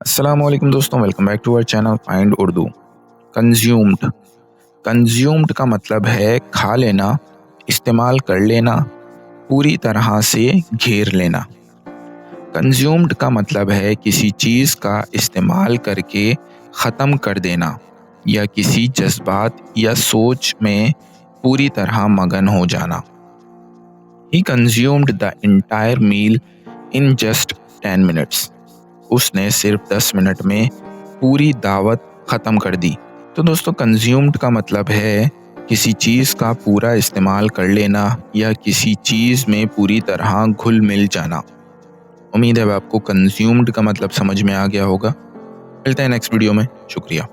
अस्सलाम वालेकुम दोस्तों, welcome back to our channel find Urdu. Consumed consumed का मतलब है खा लेना, इस्तेमाल कर लेना, पूरी तरह से घेर लेना। कंज्यूम्ड का मतलब है किसी चीज़ का इस्तेमाल करके ख़त्म कर देना या किसी जज्बात या सोच में पूरी तरह मगन हो जाना। He consumed the entire meal in just 10 minutes. उसने सिर्फ 10 मिनट में पूरी दावत ख़त्म कर दी। तो दोस्तों, कंज्यूम्ड का मतलब है किसी चीज़ का पूरा इस्तेमाल कर लेना या किसी चीज़ में पूरी तरह घुल मिल जाना। उम्मीद है अब आपको कंज्यूम्ड का मतलब समझ में आ गया होगा। मिलते हैं नेक्स्ट वीडियो में। शुक्रिया।